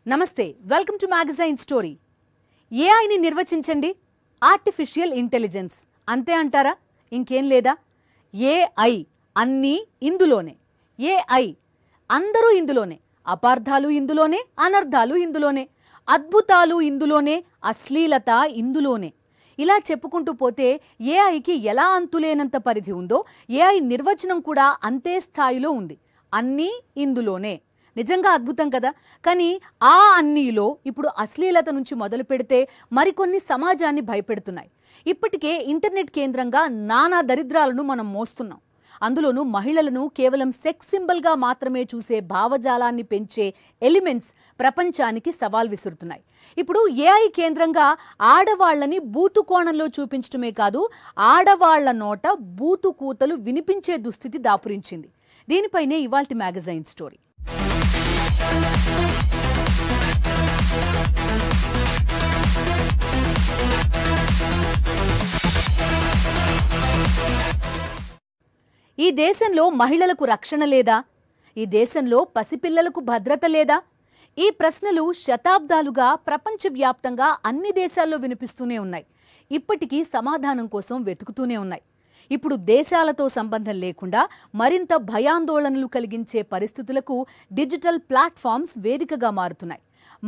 నమస్తే, welcome to magazine story. ఏఐని నిర్వచించండి. ఆర్టిఫిషియల్ ఇంటెలిజెన్స్ అంతే అంటారా? ఇంకేం లేదా? ఏఐ అన్నీ ఇందులోనే. ఏఐ అందరూ ఇందులోనే. అపార్థాలు ఇందులోనే, అనర్థాలు ఇందులోనే, అద్భుతాలు ఇందులోనే, అశ్లీలత ఇందులోనే. ఇలా చెప్పుకుంటూ పోతే ఏఐకి ఎలా అంతులేనంత పరిధి ఉందో ఏఐ నిర్వచనం కూడా అంతే స్థాయిలో ఉంది. అన్నీ ఇందులోనే. నిజంగా అద్భుతం కదా. కానీ ఆ అన్నీలో ఇప్పుడు అశ్లీలత నుంచి మొదలు పెడితే మరికొన్ని సమాజాన్ని భయపెడుతున్నాయి. ఇప్పటికే ఇంటర్నెట్ కేంద్రంగా నానా దరిద్రాలను మనం మోస్తున్నాం. అందులోనూ మహిళలను కేవలం సెక్స్ సింబల్గా మాత్రమే చూసే భావజాలాన్ని పెంచే ఎలిమెంట్స్ ప్రపంచానికి సవాల్ విసురుతున్నాయి. ఇప్పుడు ఏఐ కేంద్రంగా ఆడవాళ్లని బూతు కోణంలో చూపించడమే కాదు, ఆడవాళ్ల నోట బూతు కూతలు వినిపించే దుస్థితి దాపురించింది. దీనిపైనే ఇవాల్టి మ్యాగజైన్ స్టోరీ. ఈ దేశంలో మహిళలకు రక్షణ లేదా? ఈ దేశంలో పసిపిల్లలకు భద్రత లేదా? ఈ ప్రశ్నలు శతాబ్దాలుగా ప్రపంచవ్యాప్తంగా అన్ని దేశాల్లో వినిపిస్తూనే ఉన్నాయి. ఇప్పటికీ సమాధానం కోసం వెతుకుతూనే ఉన్నాయి. ఇప్పుడు దేశాలతో సంబంధం లేకుండా మరింత భయాందోళనలు కలిగించే పరిస్థితులకు డిజిటల్ ప్లాట్ఫామ్స్ వేదికగా మారుతున్నాయి.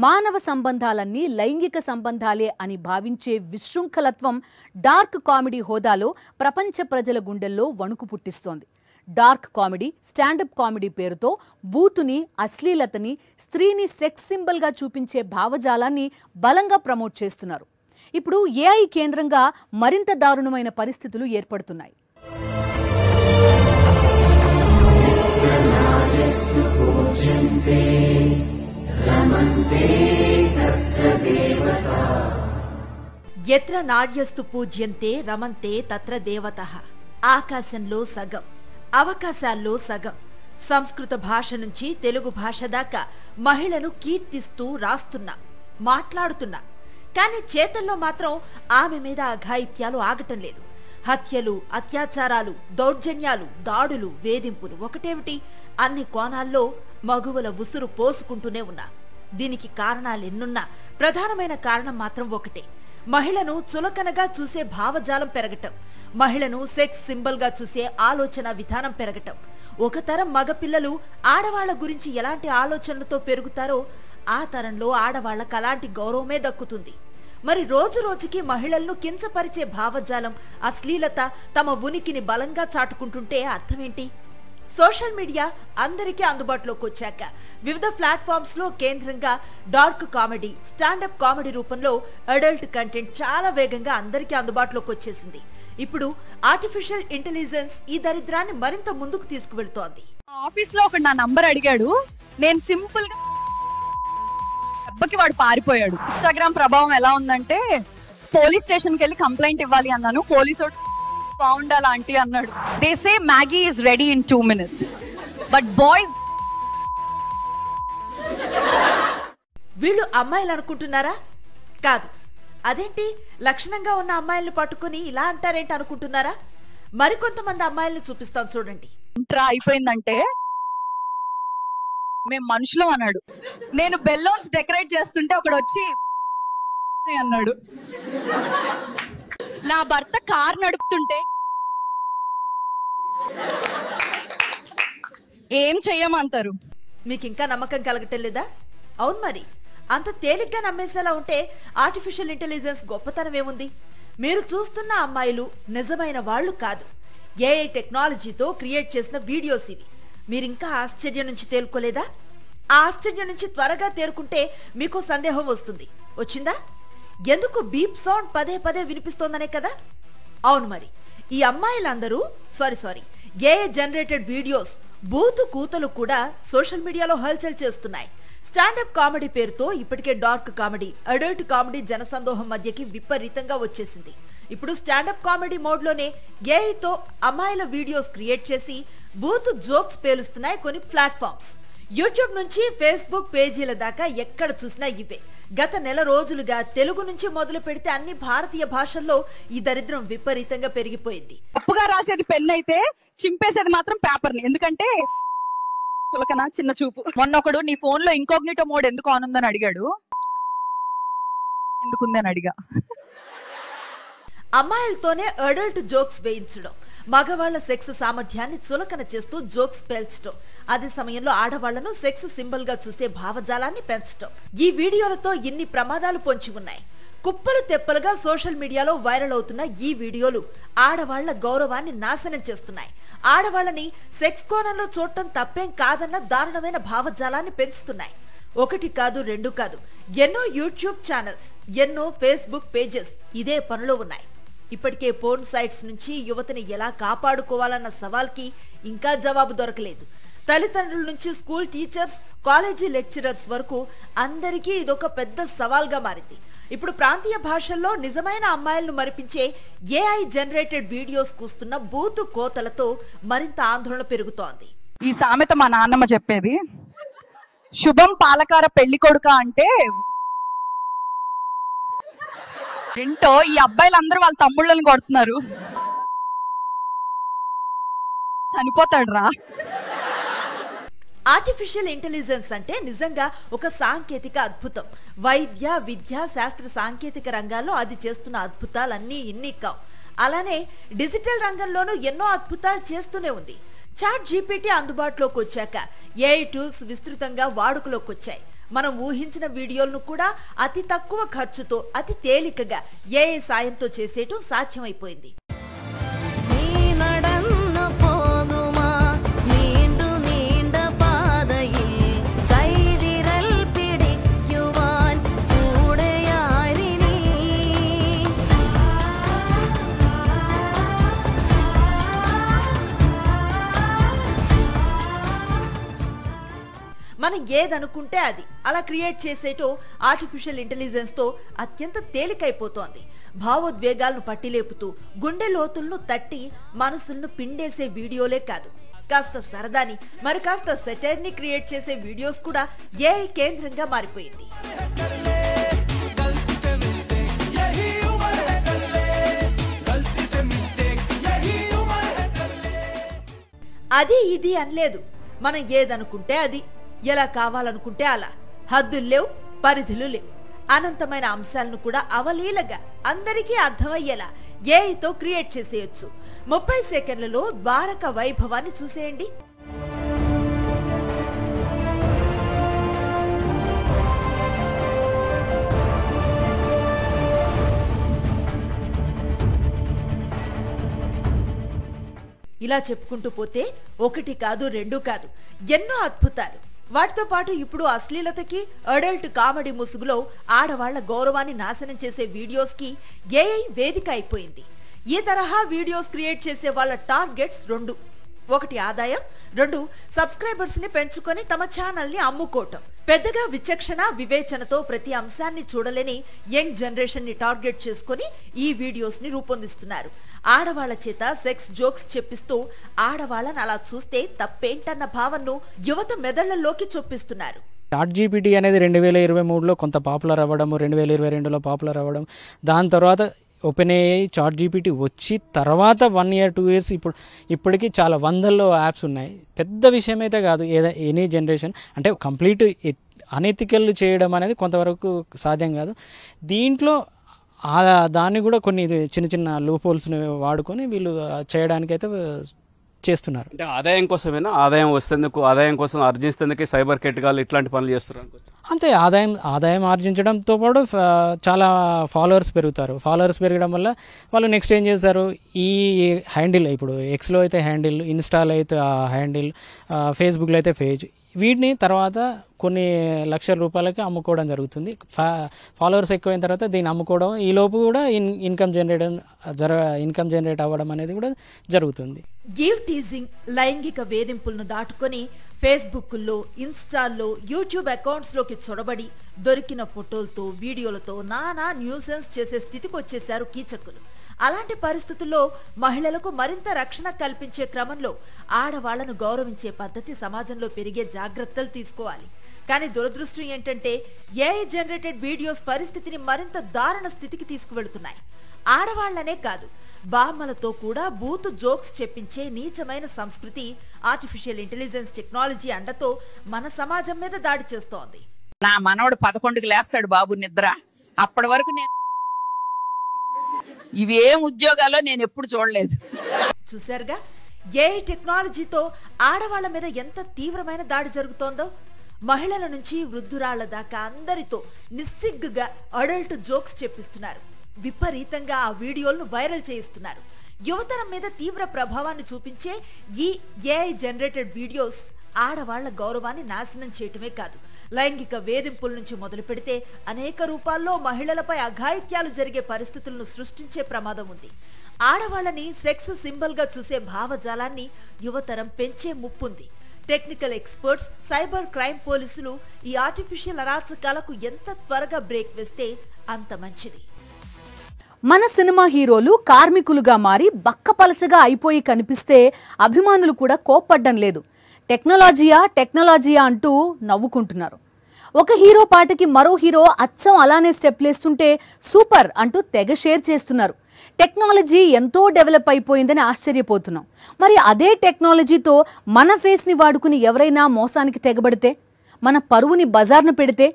మానవ సంబంధాలన్నీ లైంగిక సంబంధాలే అని భావించే విశృంఖలత్వం డార్క్ కామెడీ హోదాలో ప్రపంచ ప్రజల గుండెల్లో వణుకు పుట్టిస్తోంది. డార్క్ కామెడీ, స్టాండప్ కామెడీ పేరుతో బూతుని, అశ్లీలతని, స్త్రీని సెక్స్ సింబల్గా చూపించే భావజాలాన్ని బలంగా ప్రమోట్ చేస్తున్నారు. ఇప్పుడు ఏఐ కేంద్రంగా మరింత దారుణమైన పరిస్థితులు ఏర్పడుతున్నాయి. ఎత్ర నార్యస్తు పూజ్యంతే రమంతే తత్ర దేవతః. ఆకాశంలో సగం, అవకాశాల్లో సగం. సంస్కృత భాష నుంచి తెలుగు భాష దాకా మహిళను కీర్తిస్తూ రాస్తున్నా, మాట్లాడుతున్నా. కానీ చేతల్లో మాత్రం ఆమె మీద అఘాయిత్యాలు ఆగటం లేదు. హత్యలు, అత్యాచారాలు, దౌర్జన్యాలు, దాడులు, వేధింపులు ఒకటేమిటి, అన్ని కోణాల్లో మగువల ఉసురు పోసుకుంటూనే ఉన్నా. దీనికి కారణాలెన్నున్నా ప్రధానమైన కారణం మాత్రం ఒకటే: మహిళను చులకనగా చూసే భావజాలం పెరగటం, మహిళను సెక్స్ సింబల్ గా చూసే ఆలోచన విధానం పెరగటం. ఒక తరం మగపిల్లలు ఆడవాళ్ల గురించి ఎలాంటి ఆలోచనలతో పెరుగుతారో ఆ తరంలో ఆడవాళ్లకు అలాంటి గౌరవమే దక్కుతుంది. మరి రోజు రోజుకి మహిళలను కించపరిచే భావజాలం, అశ్లీలత తమ ఉనికిని బలంగా చాటుకుంటుంటే అర్థమేంటి? సోషల్ మీడియా అందరికీ అందుబాటులోకి వచ్చాక వివిధ ప్లాట్ఫామ్స్ లో కేంద్రంగా డార్క్ కామెడీ, స్టాండప్ కామెడీ రూపంలో అడల్ట్ కంటెంట్ చాలా వేగంగా అందరికీ అందుబాటులోకి వచ్చేసింది. ఇప్పుడు ఆర్టిఫిషియల్ ఇంటెలిజెన్స్ ఈ దరిద్రాన్ని మరింత ముందుకు తీసుకువెళ్తోంది. ఆఫీస్ లో ఒకడు నా నంబర్ అడిగాడు. నేను సింపుల్ గా దెబ్బకి వాడు పారిపోయాడు. ఇన్స్టాగ్రామ్ ప్రభావం ఎలా ఉందంటే, పోలీస్ స్టేషన్ కి వెళ్ళి కంప్లైంట్ ఇవ్వాలి అన్నాను. పోలీసు బాగుండాలి ఆంటీ అన్నాడు. They say Maggi is ready in 2 minutes, but boys. వీళ్ళు అమ్మాయిలు అనుకుంటున్నారా? కాదు. అదేంటి, లక్షణంగా ఉన్న అమ్మాయిలను పట్టుకుని ఇలా అంటారేంటి అనుకుంటున్నారా? మరికొంతమంది అమ్మాయిలను చూపిస్తాం చూడండి. ఇంట్రా అయిపోయిందంటే మేము మనుషులం అన్నాడు. నేను బెలూన్స్ డెకరేట్ చేస్తుంటే ఒకడు వచ్చి అన్నాడు. నా భర్త కార్ నడుపుతుంటే ఏం చెయ్యమంటారు? మీకు ఇంకా నమ్మకం కలగటం లేదా? అవును మరి, అంత తేలిగ్గా నమ్మేసేలా ఉంటే ఆర్టిఫిషియల్ ఇంటెలిజెన్స్ గొప్పతనం ఏముంది? మీరు చూస్తున్న అమ్మాయిలు నిజమైన వాళ్ళు కాదు, ఏఐ టెక్నాలజీతో క్రియేట్ చేసిన వీడియోస్ ఇవి. మీరింకా ఆశ్చర్యం నుంచి తేలుకోలేదా? ఆ ఆశ్చర్యం నుంచి త్వరగా తేరుకుంటే మీకు సందేహం వస్తుంది. వచ్చిందా? ఎందుకు బీప్ సౌండ్ పదే పదే వినిపిస్తోందనే కదా. అవును మరి, ఈ అమ్మాయిలందరూ సారీ ఏఐ జనరేటెడ్ వీడియోస్, బూతు కూతలు కూడా సోషల్ మీడియాలో హల్చల్ చేస్తున్నాయి. స్టాండప్ కామెడీ పేరుతో ఇప్పటికే డార్క్ కామెడీ, అడల్ట్ కామెడీ జనసందోహం మధ్యకి విపరీతంగా వచ్చేసింది. ఇప్పుడు స్టాండప్ కామెడీ మోడ్లోనే ఏఐతో అమ్మాయిల వీడియోస్ క్రియేట్ చేసి బూతు జోక్స్ పేలుస్తున్నాయి కొన్ని ప్లాట్ఫామ్స్. యూట్యూబ్ నుంచి ఫేస్బుక్ పేజీల దాకా ఎక్కడ చూసినా ఇవే. గత నెల రోజులుగా తెలుగు నుంచి మొదలు పెడితే అన్ని భారతీయ భాషల్లో ఈ దరిద్రం విపరీతంగా పెరిగిపోయింది. తప్పుగా రాసేది పెన్ అయితే చింపేసేది మాత్రం పేపర్ని. ఎందుకంటే పులకనా చిన్న చూపు. మొన్న ఒకడు నీ ఫోన్ లో ఇంకోగ్నిటో మోడ్ ఎందుకు ఆన్ ఉందని అడిగాడు. ఎందుకుందని అడిగా. అమ్మాయిలతోనే అడల్ట్ జోక్స్ వేయించడం, మగవాళ్ల సెక్స్ సామర్థ్యాన్ని చులకన చేస్తూ జోక్స్ పేల్చడం, అదే సమయంలో ఆడవాళ్లను సెక్స్ సింబల్ గా చూసే భావజాలాన్ని పెంచడం. ఈ వీడియోలతో ఇన్ని ప్రమాదాలు పొంచి ఉన్నాయి. కుప్పలు తెప్పలుగా సోషల్ మీడియాలో వైరల్ అవుతున్న ఈ వీడియోలు ఆడవాళ్ల గౌరవాన్ని నాశనం చేస్తున్నాయి. ఆడవాళ్లని సెక్స్ కోణంలో చూడటం తప్పేం కాదన్న దారుణమైన భావజాలాన్ని పెంచుతున్నాయి. ఒకటి కాదు, రెండు కాదు, ఎన్నో యూట్యూబ్ ఛానల్స్, ఎన్నో ఫేస్బుక్ పేజెస్ ఇదే పనిలో ఉన్నాయి. ఇప్పటికే పోర్న్ సైట్స్ నుంచి యువతని ఎలా కాపాడుకోవాలన్న సవాల్కి ఇంకా జవాబు దొరకలేదు. తల్లిదండ్రుల నుంచి స్కూల్ టీచర్స్, కాలేజీ లెక్చరర్స్ వరకు అందరికీ ఇదొక పెద్ద సవాల్గా మారింది. ఇప్పుడు ప్రాంతీయ భాషల్లో నిజమైన అమ్మాయిలను మరిపించే ఏఐ జనరేటెడ్ వీడియోస్ కూస్తున్న బూతు కోతలతో మరింత ఆందోళన పెరుగుతోంది. ఈ సామెత మా నాన్నమ్మ చెప్పేది. శుభం పాలకార పెళ్లి కొడుక అంటే ఏంటో ఈ అబ్బాయిలందరూ వాళ్ళ తమ్ముళ్ళని కొడుతున్నారు. చనిపోతాడు రా. ఆర్టిఫిషియల్ ఇంటెలిజెన్స్ అంటే నిజంగా ఒక సాంకేతిక అద్భుతం. వైద్య, విద్య, శాస్త్ర సాంకేతిక రంగాల్లో అది చేస్తున్న అద్భుతాలన్నీ ఇన్ని కావు. అలానే డిజిటల్ రంగంలోనూ ఎన్నో అద్భుతాలు చేస్తూనే ఉంది. చాట్ జీపీటీ అందుబాటులోకి వచ్చాక ఏఐ టూల్స్ విస్తృతంగా వాడుకలోకి వచ్చాయి. మనం ఊహించిన వీడియోలను కూడా అతి తక్కువ ఖర్చుతో, అతి తేలికగా ఏఐ సాయంతో చేసేయటం సాధ్యమైపోయింది. మనం ఏదనుకుంటే అది అలా క్రియేట్ చేసేటో ఆర్టిఫిషియల్ ఇంటెలిజెన్స్ తో అత్యంత తేలికైపోతోంది. భావోద్వేగాలను పట్టిలేపుతూ గుండె లోతులను తట్టి మనసులను పిండేసే వీడియోలే కాదు, కాస్త సరదాని, మరి కాస్త సెటైర్ ని క్రియేట్ చేసే వీడియోస్ కూడా ఏఐ కేంద్రంగా మారిపోయింది. అది ఇది అనలేదు. మనం ఏదనుకుంటే అది, ఎలా కావాలనుకుంటే అలా. హద్దులు లేవు, పరిధులు లేవు. అనంతమైన అంశాలను కూడా అవలీలగా అందరికీ అర్థమయ్యేలా ఏఐతో క్రియేట్ చేసేయొచ్చు. 30 సెకండ్లలో ద్వారక వైభవాన్ని చూసేయండి. ఇలా చెప్పుకుంటూ పోతే ఒకటి కాదు, రెండు కాదు, ఎన్నో అద్భుతాలు. వాటితో పాటు ఇప్పుడు అశ్లీలతకి, అడల్ట్ కామెడీ ముసుగులో ఆడవాళ్ల గౌరవాన్ని నాశనం చేసే వీడియోస్ కి ఏఐ వేదిక అయిపోయింది. ఈ తరహా వీడియోస్ క్రియేట్ చేసే వాళ్ళ టార్గెట్స్ రెండు. ఒకటి ఆదాయం, రెండు సబ్స్క్రైబర్స్ ని పెంచుకొని తమ ఛానల్ ని అమ్ముకోవటం. పెద్దగా విచక్షణ, వివేచనతో ప్రతి అంశాన్ని చూడలేని యంగ్ జనరేషన్ ని టార్గెట్ చేసుకుని ఈ వీడియోస్ ని రూపొందిస్తున్నారు. ఆడవాళ్ల చేత సెక్స్ జోక్స్ చెప్పిస్తూ ఆడవాళ్ళని అలా చూస్తే తప్పేంటన్న భావనను యువత మెదళ్లలోకి చొప్పిస్తున్నారు. చాట్ జీపీటీ అనేది 2023లో కొంత పాపులర్ అవ్వడం, 2022లో పాపులర్ అవ్వడం, దాని తర్వాత ఓపెన్ ఏఐ, చాట్ జీపీటీ వచ్చి తర్వాత 1 year 2 years ఇప్పటికీ చాలా వందల్లో యాప్స్ ఉన్నాయి. పెద్ద విషయం అయితే కాదు. ఎనీ జనరేషన్ అంటే కంప్లీట్ అనెథికల్ చేయడం అనేది కొంతవరకు సాధ్యం కాదు. దీంట్లో దాన్ని కూడా కొన్ని చిన్న చిన్న లూప్ హోల్స్ని వాడుకొని వీళ్ళు చేయడానికైతే చేస్తున్నారు. అంటే ఆదాయం కోసమేనా? ఆదాయం వస్తేందుకు, ఆదాయం కోసం ఆర్జిస్తేందుకే సైబర్ కేటగాళ్ళు ఇట్లాంటి పనులు చేస్తున్నారు. అంతే, ఆదాయం ఆర్జించడంతో పాటు చాలా ఫాలోవర్స్ పెరుగుతారు. ఫాలోవర్స్ పెరగడం వల్ల వాళ్ళు నెక్స్ట్ ఏం చేస్తారు, ఈ హ్యాండిల్, ఇప్పుడు ఎక్స్లో అయితే హ్యాండిల్, ఇన్స్టాలో అయితే హ్యాండిల్, ఫేస్బుక్లో అయితే పేజ్, వీటిని తర్వాత కొన్ని లక్షల రూపాయలకి అమ్ముకోవడం జరుగుతుంది. ఫాలోవర్స్ ఎక్కువైన తర్వాత దీన్ని అమ్ముకోవడం, ఈ లోపు కూడా ఇన్కమ్ జనరేట్ అవ్వడం అనేది కూడా జరుగుతుంది. గివ్ టీజింగ్, లైంగిక వేధింపులను దాటుకొని ఫేస్బుక్లో, ఇన్స్టాల్లో, యూట్యూబ్ అకౌంట్స్లోకి చొరబడి దొరికిన ఫోటోలతో, వీడియోలతో నానా న్యూసెన్స్ చేసే స్థితికి వచ్చేశారు కీచకులు. అలాంటి పరిస్థితుల్లో మహిళలకు మరింత రక్షణ కల్పించే క్రమంలో ఆడవాళ్లను గౌరవించే పద్ధతి సమాజంలో పెరిగే జాగ్రత్తలు తీసుకోవాలి. కానీ దురదృష్టం ఏంటంటే ఏఐ జనరేటెడ్ వీడియోస్ పరిస్థితిని మరింత దారుణ స్థితికి తీసుకువెళ్తున్నాయి. ఆడవాళ్లనే కాదు, బామ్మలతో కూడా బూతు జోక్స్ చెప్పించే నీచమైన సంస్కృతి ఆర్టిఫిషియల్ ఇంటెలిజెన్స్ టెక్నాలజీ అండతో మన సమాజం మీద దాడి చేస్తోంది. నా మనవడు 11కి లేస్తాడు బాబు నిద్ర. అప్పటి వరకు నేను ఇవేం ఉద్యోగాలో నేను ఎప్పుడు చూడలేదు. చూశారుగా ఏఐ టెక్నాలజీతో ఆడవాళ్ల మీద ఎంత తీవ్రమైన దాడి జరుగుతోందో. మహిళల నుంచి వృద్ధురాళ్ల దాకా అందరితో నిస్సిగ్గుగా అడల్ట్ జోక్స్ చెప్పిస్తున్నారు. విపరీతంగా ఆ వీడియోలను వైరల్ చేయిస్తున్నారు. యువతరం మీద తీవ్ర ప్రభావాన్ని చూపించే ఈ ఏఐ జనరేటెడ్ వీడియోస్ ఆడవాళ్ల గౌరవాన్ని నాశనం చేయటమే కాదు, లైంగిక వేధింపుల నుంచి మొదలు పెడితే అనేక రూపాల్లో మహిళలపై అఘాయిత్యాలు జరిగే పరిస్థితులను సృష్టించే ప్రమాదం ఉంది. ఆడవాళ్లని సెక్స్ సింబల్ గా చూసే భావజాలాన్ని యువతరం పెంచే ముప్పుంది. టెక్నికల్ ఎక్స్పర్ట్స్, సైబర్ క్రైమ్ పోలీసులు ఈ ఆర్టిఫిషియల్ అరాచకాలకు ఎంత త్వరగా బ్రేక్ వేస్తే అంత మంచిది. మన సినిమా హీరోలు కార్మికులుగా మారి బక్కపలచగా అయిపోయి కనిపిస్తే అభిమానులు కూడా కోప్పడ్డం లేదు. టెక్నాలజీయా అంటూ నవ్వుకుంటున్నారు. ఒక హీరో పాటకి మరో హీరో అచ్చం అలానే స్టెప్లేస్తుంటే సూపర్ అంటూ తెగ షేర్ చేస్తున్నారు. టెక్నాలజీ ఎంతో డెవలప్ అయిపోయిందని ఆశ్చర్యపోతున్నాం. మరి అదే టెక్నాలజీతో మన ఫేస్ని వాడుకుని ఎవరైనా మోసానికి తెగబడితే, మన పరువుని బజార్ను పెడితే,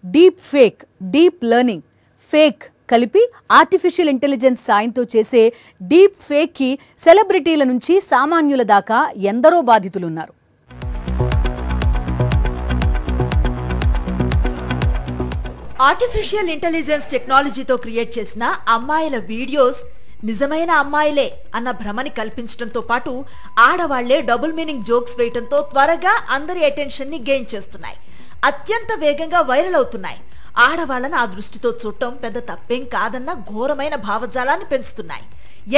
deep fake, deep learning, fake కలిపి ఆర్టిఫిషియల్ ఇంటెలిజెన్స్ సాయంతో చేసే డీప్ ఫేక్కి సెలబ్రిటీల నుంచి సామాన్యుల దాకా ఎందరో బాధితులున్నారు. ఆర్టిఫిషియల్ ఇంటెలిజెన్స్ టెక్నాలజీతో క్రియేట్ చేసిన అమ్మాయిల వీడియోస్ నిజమైన అమ్మాయిలే అన్న భ్రమని కల్పించడంతో పాటు ఆడవాళ్లే డబుల్ మీనింగ్ జోక్స్ వేయడంతో త్వరగా అందరి అటెన్షన్ ని గెయిన్ చేస్తున్నాయి. అత్యంత వేగంగా వైరల్ అవుతున్నాయి. ఆడవాళ్లను ఆ దృష్టితో చూడటం పెద్ద తప్పేం కాదన్న ఘోరమైన భావజాలాన్ని పెంచుతున్నాయి.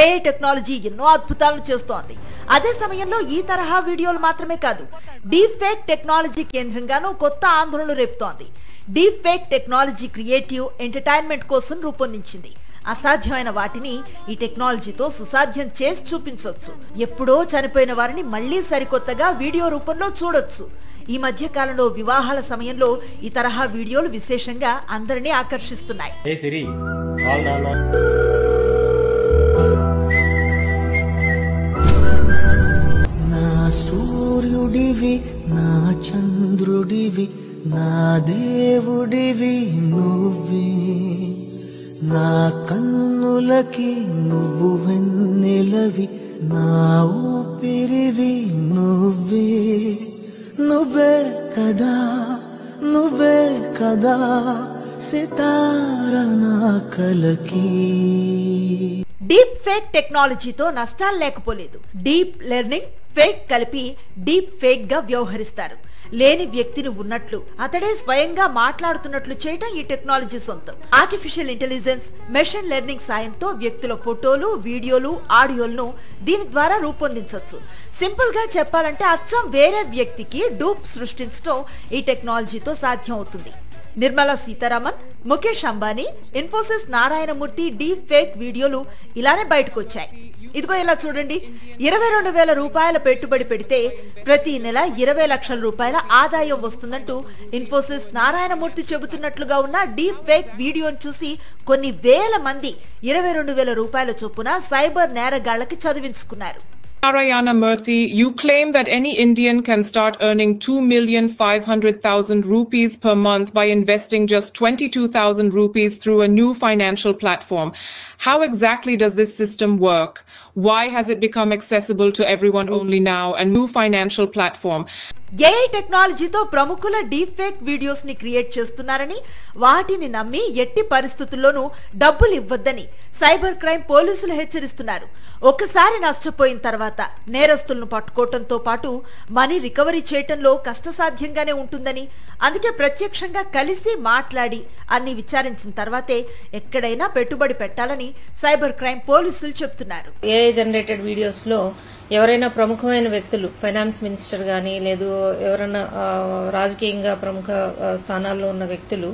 ఏఐ టెక్నాలజీ ఎన్నో అద్భుతాలను చేస్తోంది. అదే సమయంలో ఈ తరహా వీడియోలు మాత్రమే కాదు, డీప్ ఫేక్ టెక్నాలజీ కేంద్రంగానూ కొత్త ఆందోళనలు రేపుతోంది. Deep fake technology creative entertainment కోసం రూపొందించింది. అసాధ్యమైన వాటిని ఈ టెక్నాలజీతో సుసాధ్యం చేసి చూపించవచ్చు. ఎప్పుడో చనిపోయిన వారిని మళ్లీ సరికొత్తగా వీడియో రూపంలో చూడొచ్చు. ఈ మధ్య కాలంలో వివాహాల సమయంలో ఈ తరహా వీడియోలు విశేషంగా అందరినీ ఆకర్షిస్తున్నాయి. నా సూర్యుడివి, నా చంద్రుడివి, నా దేవుడివి నువ్వే, నా కన్నులకి నువ్వు వెన్నెలవి, నా ఊపిరివి నువ్వే, నువ్వే కదా, నువ్వే కదా సితారా నా కలకి. డీప్ ఫేక్ టెక్నాలజీతో నష్టాలు లేకపోలేదు. డీప్ లెర్నింగ్, ఫేక్ కలిపి డీప్ ఫేక్ గా వ్యవహరిస్తారు. లేని వ్యక్తిని ఉన్నట్లు, అతడే స్వయంగా మాట్లాడుతున్నట్లు చేయటం ఈ టెక్నాలజీ సొంతం. ఆర్టిఫిషియల్ ఇంటెలిజెన్స్, మెషిన్ లెర్నింగ్ సాయంతో వ్యక్తుల ఫోటోలు, వీడియోలు, ఆడియోలను దీని ద్వారా రూపొందించవచ్చు. సింపుల్ గా చెప్పాలంటే అచ్చం వేరే వ్యక్తికి డూప్ సృష్టించడం ఈ టెక్నాలజీతో సాధ్యం అవుతుంది. నిర్మలా సీతారామన్, ముఖేష్ అంబానీ, ఇన్ఫోసిస్ నారాయణమూర్తి డీప్ ఫేక్ వీడియోలు ఇలానే బయటకు వచ్చాయి. ఇదిగో ఇలా చూడండి. 22,000 రూపాయల పెట్టుబడి పెడితే ప్రతి నెల 20 లక్షల రూపాయల ఆదాయం వస్తుందంటూ ఇన్ఫోసిస్ నారాయణమూర్తి చెబుతున్నట్లుగా ఉన్న డీప్ ఫేక్ వీడియోను చూసి కొన్ని వేల మంది 22,000 రూపాయల చొప్పున cyber నేరగాళ్లకి చదివించుకున్నారు. Narayana Murthy, you claim that any Indian can start earning 2,500,000 rupees per month by investing just 22,000 rupees through a new financial platform. How exactly does this system work? Why has it become accessible to everyone only now? A new financial platform. AI టెక్నాలజీతో ప్రముఖుల deep fake videos ని create చేస్తున్నారని, వాటిని నమ్మి ఎట్టి పరిస్థితుల్లోనూ డబ్బులు ఇవ్వొద్దని cyber crime పోలీసులు హెచ్చరిస్తున్నారు. ఒకసారి నష్టపోయిన తర్వాత నేరస్తులను పట్టుకోవటంతో పాటు మనీ రికవరీ చేయటంలో కష్టసాధ్యంగానే ఉంటుందని, అందుకే ప్రత్యక్షంగా కలిసి మాట్లాడి అన్ని విచారించిన తర్వాతే ఎక్కడైనా పెట్టుబడి పెట్టాలని సైబర్ క్రైమ్ పోలీసులు చెప్తున్నారు. ఏఐ జనరేటెడ్ వీడియోస్ లో ఎవరైనా ప్రముఖమైన వ్యక్తులు, ఫైనాన్స్ మినిస్టర్ గానీ లేదు ఎవరైనా రాజకీయంగా ప్రముఖ స్థానాల్లో ఉన్న వ్యక్తులు,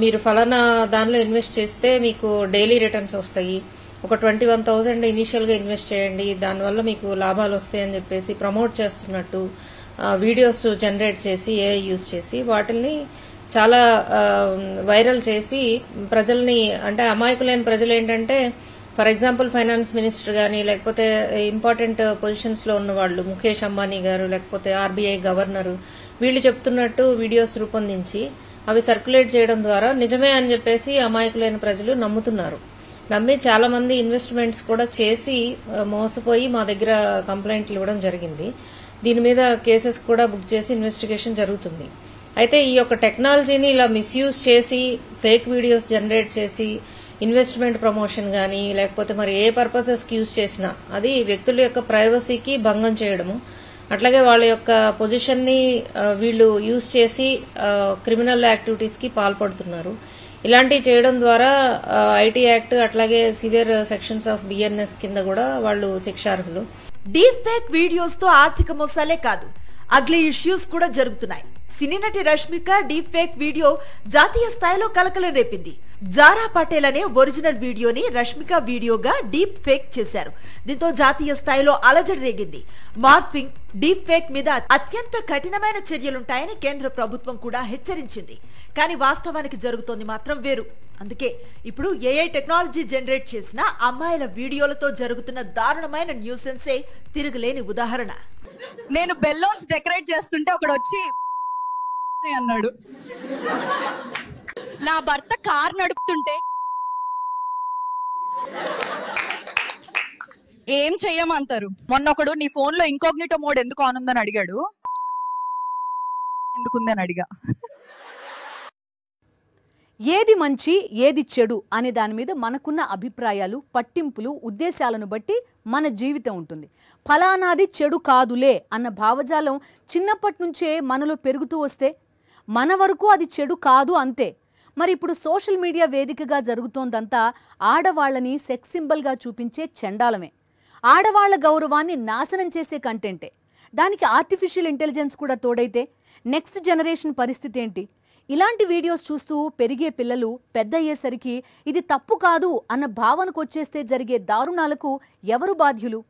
మీరు ఫలానా దానిలో ఇన్వెస్ట్ చేస్తే మీకు డైలీ రిటర్న్స్ వస్తాయి, ఒక 21,000 ఇనీషియల్ గా ఇన్వెస్ట్ చేయండి, దానివల్ల మీకు లాభాలు వస్తాయని చెప్పేసి ప్రమోట్ చేస్తున్నట్టు వీడియోస్ జనరేట్ చేసి ఏఐ యూజ్ చేసి వాటిని చాలా వైరల్ చేసి ప్రజల్ని, అంటే అమాయకులైన ప్రజలు ఏంటంటే ఫర్ ఎగ్జాంపుల్ ఫైనాన్స్ మినిస్టర్ గానీ లేకపోతే ఇంపార్టెంట్ పొజిషన్స్ లో ఉన్న వాళ్ళు, ముఖేష్ అంబానీ గారు లేకపోతే ఆర్బీఐ గవర్నరు, వీళ్ళు చెప్తున్నట్టు వీడియోస్ రూపొందించి అవి సర్క్యులేట్ చేయడం ద్వారా నిజమే అని చెప్పేసి అమాయకులైన ప్రజలు నమ్ముతున్నారు. నమ్మి చాలా మంది ఇన్వెస్ట్మెంట్స్ కూడా చేసి మోసపోయి మా దగ్గర కంప్లైంట్లు ఇవ్వడం జరిగింది. దీని మీద కేసెస్ కూడా బుక్ చేసి ఇన్వెస్టిగేషన్ జరుగుతుంది. అయితే ఈ యొక్క టెక్నాలజీని ఇలా మిస్యూజ్ చేసి ఫేక్ వీడియోస్ జనరేట్ చేసి ఇన్వెస్ట్మెంట్ ప్రమోషన్ గానీ లేకపోతే మరి ఏ పర్పసెస్కి యూజ్ చేసినా అది వ్యక్తుల యొక్క ప్రైవసీకి భంగం చేయడము, అట్లాగే వాళ్ళ యొక్క పొజిషన్ని వీళ్ళు యూజ్ చేసి క్రిమినల్ యాక్టివిటీస్ కి పాల్పడుతున్నారు. ఇలాంటివి చేయడం ద్వారా ఐటీ యాక్ట్ అట్లాగే సివియర్ సెక్షన్స్ ఆఫ్ బిఎన్ఎస్ కింద కూడా వాళ్ళు శిక్షార్హులు. డీప్ ఫేక్ వీడియోస్ తో ఆర్థిక మోసాలే కాదు, అగ్లీ ఇష్యూస్ కూడా జరుగుతున్నాయి. సినీ నటి రష్మిక డీప్ ఫేక్ వీడియో జాతీయ స్థాయిలో కలకలం రేపింది. జారా పటేల్ అనే ఒరిజినల్ వీడియోని రష్మిక వీడియోగా డీప్ ఫేక్ చేశారు. దీంతో జాతీయ స్థాయిలో అలజడి రేగింది. మార్ఫింగ్, డీప్ ఫేక్ మీద అత్యంత కఠినమైన చర్యలుంటాయని కేంద్ర ప్రభుత్వం కూడా హెచ్చరించింది. కానీ వాస్తవానికి జరుగుతోంది మాత్రం వేరు. అందుకే ఇప్పుడు ఏఐ టెక్నాలజీ జనరేట్ చేసిన అమ్మాయిల వీడియోలతో జరుగుతున్న దారుణమైన న్యూసెన్సే తిరుగులేని ఉదాహరణ. నేను బెలూన్స్ డెకరేట్ చేస్తుంటే ఒకడు వచ్చి అన్నాడు, నా భర్త కార్ నడుపుతుంటే ఏం చెయ్యమంటారు. మొన్న ఒకడు నీ ఫోన్ లో ఇంకోగ్నిటో మోడ్ ఎందుకు ఆన్ ఉందని అడిగాడు. ఎందుకుందని అడిగా. ఏది మంచి ఏది చెడు అనే దాని మీద మనకున్న అభిప్రాయాలు, పట్టింపులు, ఉద్దేశాలను బట్టి మన జీవితం ఉంటుంది. ఫలానాది చెడు కాదులే అన్న భావజాలం చిన్నప్పటి నుంచే మనలో పెరుగుతూ వస్తే మన వరకు అది చెడు కాదు అంతే. మరి ఇప్పుడు సోషల్ మీడియా వేదికగా జరుగుతోందంతా ఆడవాళ్లని సెక్స్ సింబల్గా చూపించే చండాలమే. ఆడవాళ్ల గౌరవాన్ని నాశనం చేసే కంటెంటే. దానికి ఆర్టిఫిషియల్ ఇంటెలిజెన్స్ కూడా తోడైతే నెక్స్ట్ జనరేషన్ పరిస్థితి ఏంటి? ఇలాంటి వీడియోస్ చూస్తూ పెరిగే పిల్లలు పెద్ద అయ్యేసరికి ఇది తప్పు కాదు అన్న భావనకు వచ్చేస్తే జరిగే దారుణాలకు ఎవరు బాధ్యులు?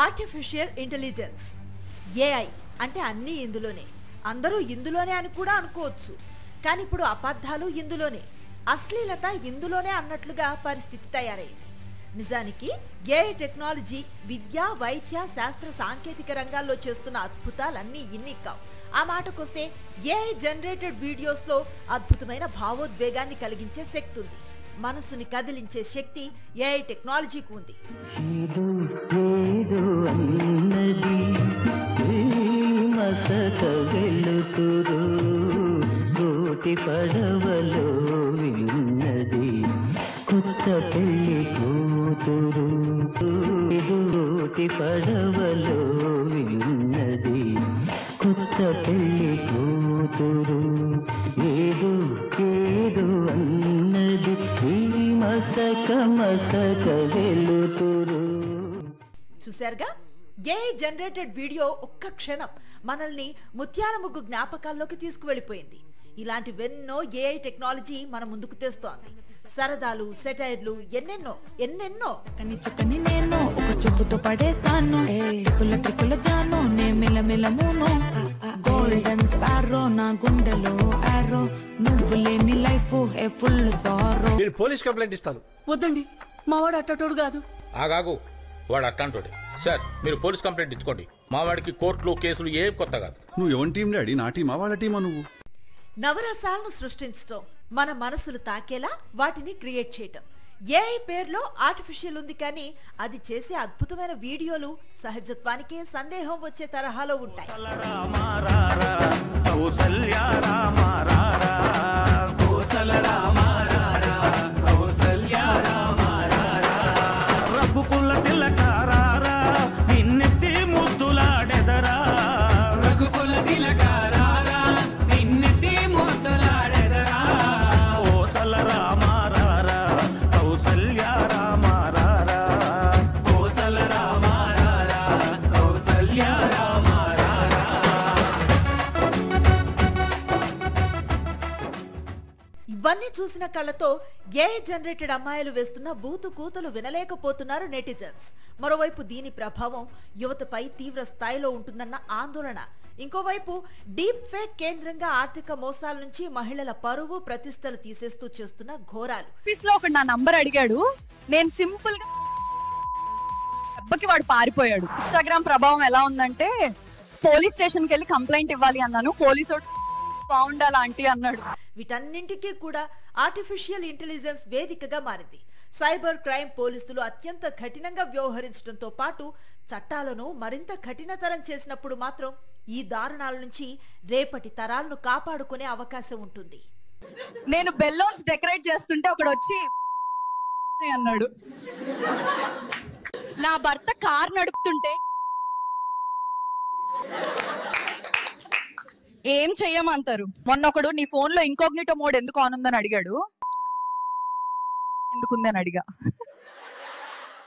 ఆర్టిఫిషియల్ ఇంటెలిజెన్స్, ఏఐ అంటే అన్నీ ఇందులోనే, అందరూ ఇందులోనే అని కూడా అనుకోవచ్చు. కానీ ఇప్పుడు అబద్ధాలు ఇందులోనే, అశ్లీలత ఇందులోనే అన్నట్లుగా పరిస్థితి తయారైంది. నిజానికి ఏఐ టెక్నాలజీ విద్య, వైద్య, శాస్త్ర, సాంకేతిక రంగాల్లో చేస్తున్న అద్భుతాలన్నీ ఇన్ని కావు. ఆ మాటకొస్తే ఏఐ జనరేటెడ్ వీడియోస్ లో అద్భుతమైన భావోద్వేగాన్ని కలిగించే శక్తి ఉంది. మనసుని కదిలించే శక్తి ఏఐ టెక్నాలజీకి ఉంది. కొత్త పెళ్లి కూతురు పడవలో విన్నది, కొత్త పెళ్లి కూతురు ఏదో ఏదో అన్నది, ఈ మసక మసక వెలుతురు. చూశారుగా, ఏఐ జనరేటెడ్ వీడియో ఒక్క క్షణం మనల్ని ముత్యాల ముగ్గు జ్ఞాపకాల్లోకి తీసుకువెళ్ళిపోయింది. ఇలాంటివెన్నో ఏఐ టెక్నాలజీ మన ముందుకు తెస్తోంది. సరదాలు, సెటైర్లు, ఎన్నెన్నో ఎన్నెన్నో. చుక్కని నేను ఒక చూపుతో పడేస్తాను, జాను నే మిలమిలమును, గోల్డెన్ స్పారో నా గుండెలో ఆరో, నువ్వు లేని లైఫ్ ఏ ఫుల్ సారో. నేను పోలీస్ కంప్లైంట్ ఇస్తాను. వద్దండి, మావాడు అట్టటోడు కాదు. ఆగాగు, వాడు అట్లాంటోడే. సార్ మీరు పోలీస్ కంప్లైంట్ ఇచ్చుకోండి. మావాడికి కోర్టులు కేసులు ఏం కొత్త కాదు. నువ్వు ఎవరి టీం డాడీ? నా టీమా వాళ్ళ టీమా? నువ్వు నవరసాలను సృష్టించటం, మన మనసులు తాకేలా వాటిని క్రియేట్ చేయటం. ఏఐ పేరులో ఆర్టిఫిషియల్ ఉంది, కానీ అది చేసే అద్భుతమైన వీడియోలు సహజత్వానికే సందేహం వచ్చే తరహాలో ఉంటాయి. ఇవన్నీ చూసిన కళ్ళతో ఏఐ జనరేటెడ్ అమ్మాయిలు వేస్తున్న బూతు కూతలు వినలేకపోతున్నారు నెటిజన్స్. మరోవైపు దీని ప్రభావం యువతపై తీవ్ర స్థాయిలో ఉంటుందన్న ఆందోళన. ఇంకోవైపు డీప్ ఫేక్ కేంద్రంగా ఆర్థిక మోసాల నుంచి మహిళల పరువు ప్రతిష్టలు తీసేస్తూ చేస్తున్న ఘోరాలు. ఆఫీస్ లో ఒకడు నా నంబర్ అడిగాడు, నేను సింపుల్ గా దెబ్బకి వాడు పారిపోయాడు. ఇన్స్టాగ్రామ్ ప్రభావం ఎలా ఉందంటే పోలీస్ స్టేషన్ కి వెళ్ళి కంప్లైంట్ ఇవ్వాలి అన్నాను, పోలీసు బాగుండాలి ఆంటీ అన్నాడు. వీటన్నింటికీ కూడా ఆర్టిఫిషియల్ ఇంటెలిజెన్స్ వేదికగా మారింది. సైబర్ క్రైమ్ పోలీసులు అత్యంత కఠినంగా వ్యవహరించడంతో పాటు చట్టాలను మరింత కఠినతరం చేసినప్పుడు మాత్రం ఈ దారుణాల నుంచి రేపటి తరాలను కాపాడుకునే అవకాశం ఉంటుంది. నేను బెలూన్స్ డెకరేట్ చేస్తుంటే ఒకడు వచ్చి అన్నాడు. నా భర్త కార్ నడుపుతుంటే ఏం చెయ్యమంటారు? మొన్న ఒకడు నీ ఫోన్ లో ఇంకోగ్నిటో మోడ్ ఎందుకు ఆన్ ఉందని అడిగాడు, ఎందుకుందని అడిగా.